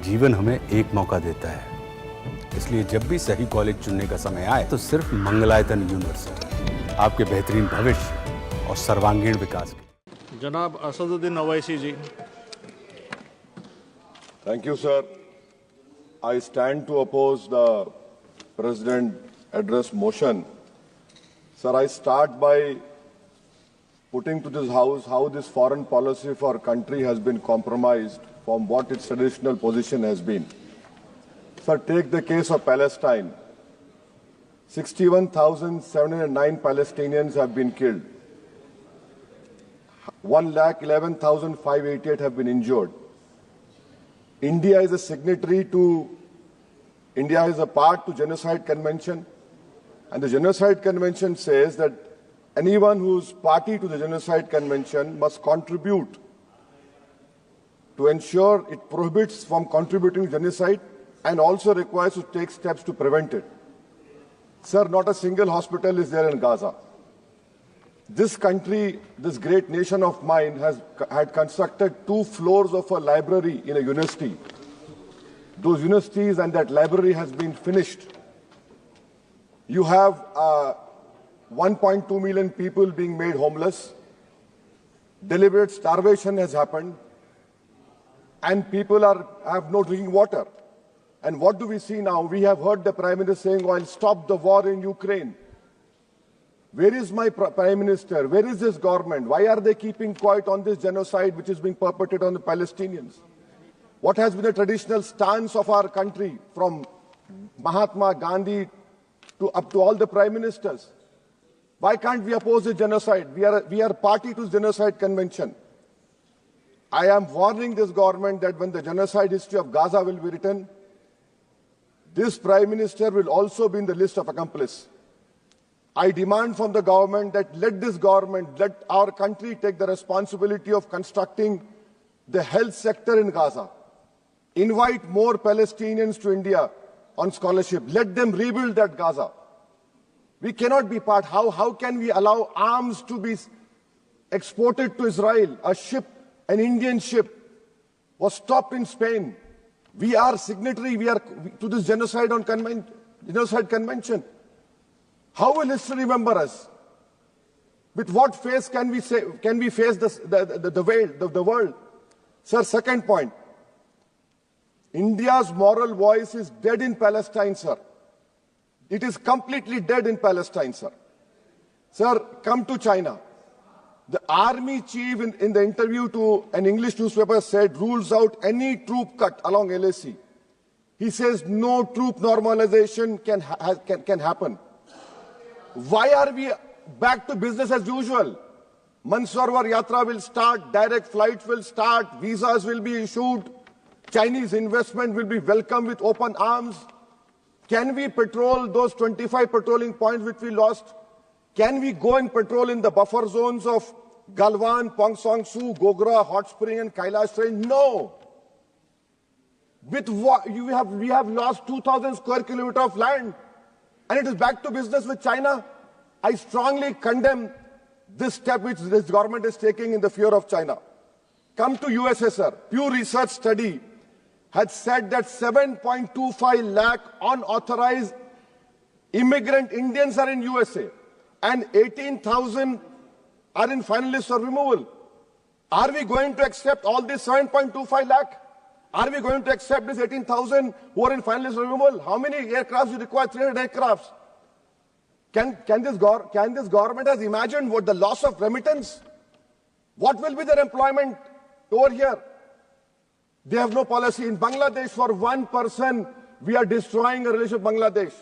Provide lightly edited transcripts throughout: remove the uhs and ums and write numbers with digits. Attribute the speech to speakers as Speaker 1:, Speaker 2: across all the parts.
Speaker 1: जीवन हमें एक मौका देता है, इसलिए जब भी सही कॉलेज चुनने का समय आए तो सिर्फ मंगलायतन यूनिवर्सिटी आपके बेहतरीन भविष्य और सर्वांगीण विकास के।
Speaker 2: जनाब असदुद्दीन ओवैसी जी।
Speaker 3: Thank you, sir. I stand to oppose the President address motion. Sir, I start by putting to this House how this foreign policy for our country has been compromised from what its traditional position has been. Sir, take the case of Palestine. 61,709 Palestinians have been killed. 1,11,588 have been injured. India is a signatory to, India is a part to Genocide Convention, and the Genocide Convention says that anyone who is party to the Genocide Convention must contribute to ensure it prohibits from contributing to genocide and also requires to take steps to prevent it. Sir, not a single hospital is there in Gaza. This country, this great nation of mine, had constructed 2 floors of a library in a university. Those universities and that library has been finished. You have 1.2 million people being made homeless. Deliberate starvation has happened. And people have no drinking water. And what do we see now? We have heard the Prime Minister saying, "I'll stop the war in Ukraine." Where is my Prime Minister? Where is this government? Why are they keeping quiet on this genocide which is being perpetrated on the Palestinians? What has been the traditional stance of our country from Mahatma Gandhi up to all the Prime Ministers? Why can't we oppose the genocide? We are party to the Genocide Convention. I am warning this government that when the genocide history of Gaza will be written, this Prime Minister will also be in the list of accomplices. I demand from the government that let our country take the responsibility of constructing the health sector in Gaza. Invite more Palestinians to India on scholarship. Let them rebuild that Gaza. We cannot be part. How can we allow arms to be exported to Israel? An Indian ship was stopped in Spain. We are signatory to this genocide convention. How will history remember us? With what face can we face the world? Sir, second point. India's moral voice is dead in Palestine, sir. It is completely dead in Palestine, sir. Sir, come to China. The army chief in the interview to an English newspaper said rules out any troop cut along LAC. He says no troop normalization can happen. Why are we back to business as usual? Mansarovar Yatra will start, direct flights will start, visas will be issued, Chinese investment will be welcomed with open arms. Can we patrol those 25 patrolling points which we lost? Can we go and patrol in the buffer zones of Galwan, Pong Song Su, Gogra, Hot Spring and Kailash Range? No. With what we have lost 2,000 square kilometers of land. And it is back to business with China. I strongly condemn this step which this government is taking in the fear of China. Come to USSR. Pew Research study had said that 7.25 lakh unauthorized immigrant Indians are in USA and 18,000 are in final list for removal. Are we going to accept all this 7.25 lakh? Are we going to accept this 18,000 who are in final list for removal? How many aircrafts do you require? 300 aircrafts. Can this government has imagined what the loss of remittance? What will be their employment over here? They have no policy. In Bangladesh, for one person, we are destroying a relationship with Bangladesh.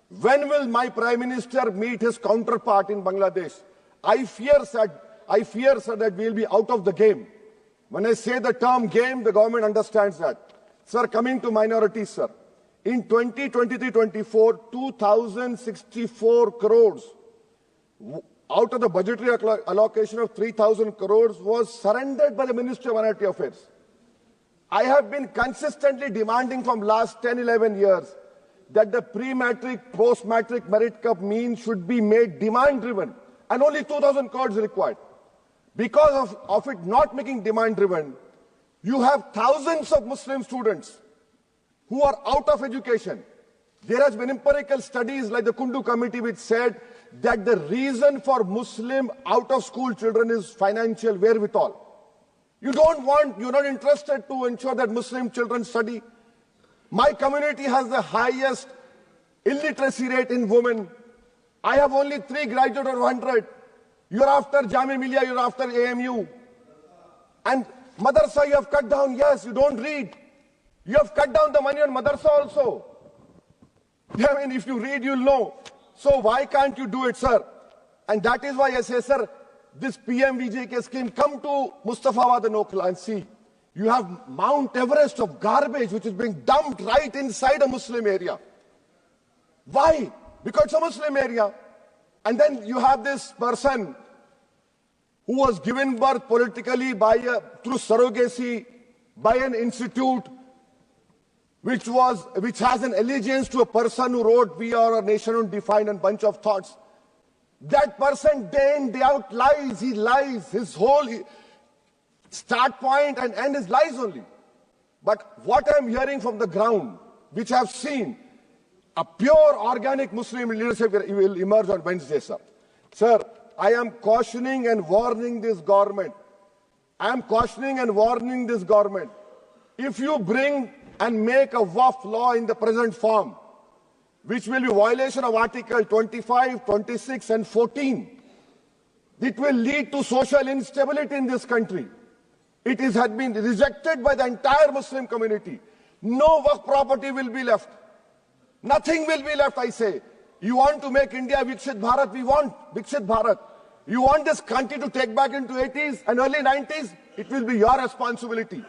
Speaker 3: When will my Prime Minister meet his counterpart in Bangladesh? I fear, sir, that we will be out of the game. When I say the term game, the government understands that. Sir, coming to minorities, sir. In 2023-24, 2,064 crores out of the budgetary allocation of 3,000 crores was surrendered by the Ministry of Minority Affairs. I have been consistently demanding from last 10, 11 years that the pre-matric, post-matric merit cup mean should be made demand-driven, and only 2,000 crores required. Because of it not making demand-driven, you have thousands of Muslim students who are out of education. There has been empirical studies like the Kundu Committee which said that the reason for Muslim out-of-school children is financial wherewithal. You're not interested to ensure that Muslim children study. My community has the highest illiteracy rate in women. I have only 3 graduates out of 100. You're after Jamia Millia, you're after AMU. And madrasa you have cut down, yes, you don't read. You have cut down the money on madrasa also. I mean, if you read, you'll know. So why can't you do it, sir? And that is why I say, sir, this PMVJK scheme, come to Mustafabad and Okla and see. You have Mount Everest of garbage which is being dumped right inside a Muslim area. Why? Because it's a Muslim area. And then you have this person who was given birth politically through surrogacy by an institute which has an allegiance to a person who wrote "We Are a Nation Undefined" and bunch of thoughts. That person day in, day out lies. He lies. His whole start point and end is lies only. But what I'm hearing from the ground, which I've seen, a pure organic Muslim leadership will emerge on Wednesday, sir. Sir, I am cautioning and warning this government. I am cautioning and warning this government. If you bring and make a Waqf law in the present form, which will be violation of Article 25, 26 and 14, it will lead to social instability in this country. It has been rejected by the entire Muslim community. No Waqf property will be left. Nothing will be left, I say. You want to make India Viksit Bharat? We want Viksit Bharat. You want this country to take back into 80s and early 90s? It will be your responsibility.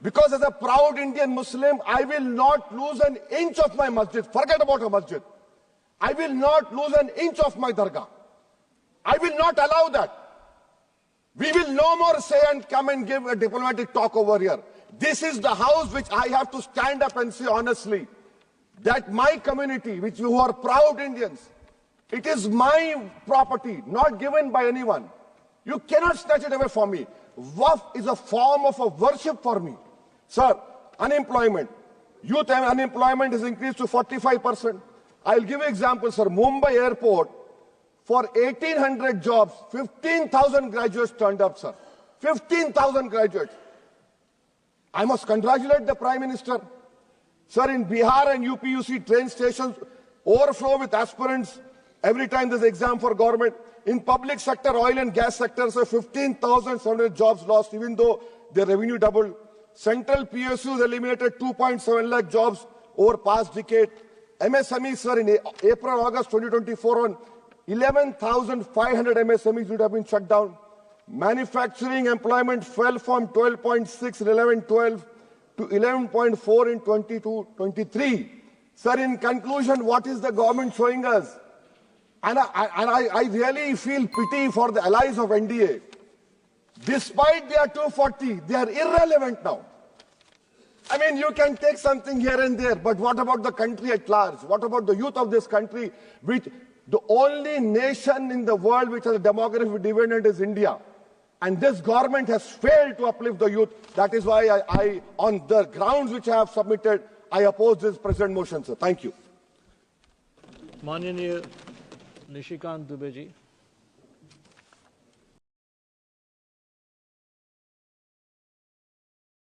Speaker 3: Because as a proud Indian Muslim, I will not lose an inch of my masjid. Forget about a masjid. I will not lose an inch of my dargah. I will not allow that. We will no more say and come and give a diplomatic talk over here. This is the house which I have to stand up and say honestly that my community, which you are proud Indians, it is my property, not given by anyone. You cannot snatch it away from me. Waqf is a form of a worship for me. Sir, unemployment. Youth unemployment has increased to 45%. I'll give you examples, sir. Mumbai airport, for 1,800 jobs, 15,000 graduates turned up, sir. 15,000 graduates. I must congratulate the Prime Minister. Sir, in Bihar and UP, you see train stations overflow with aspirants every time there's an exam for government. In public sector, oil and gas sector, so 15,700 jobs lost, even though their revenue doubled. Central PSUs eliminated 2.7 lakh jobs over past decade. MSMEs, sir, in April, August 2024, on 11,500 MSMEs would have been shut down. Manufacturing employment fell from 12.6 in 11-12 to 11.4 in 22-23. Sir, in conclusion, what is the government showing us? And I really feel pity for the allies of NDA. Despite their 240, they are irrelevant now. I mean, you can take something here and there, but what about the country at large? What about the youth of this country, which the only nation in the world which has a demographic dividend is India. And this government has failed to uplift the youth. That is why I on the grounds which I have submitted, I oppose this present motion, sir. Thank you.
Speaker 2: माननीय निशिकांत दुबे जी.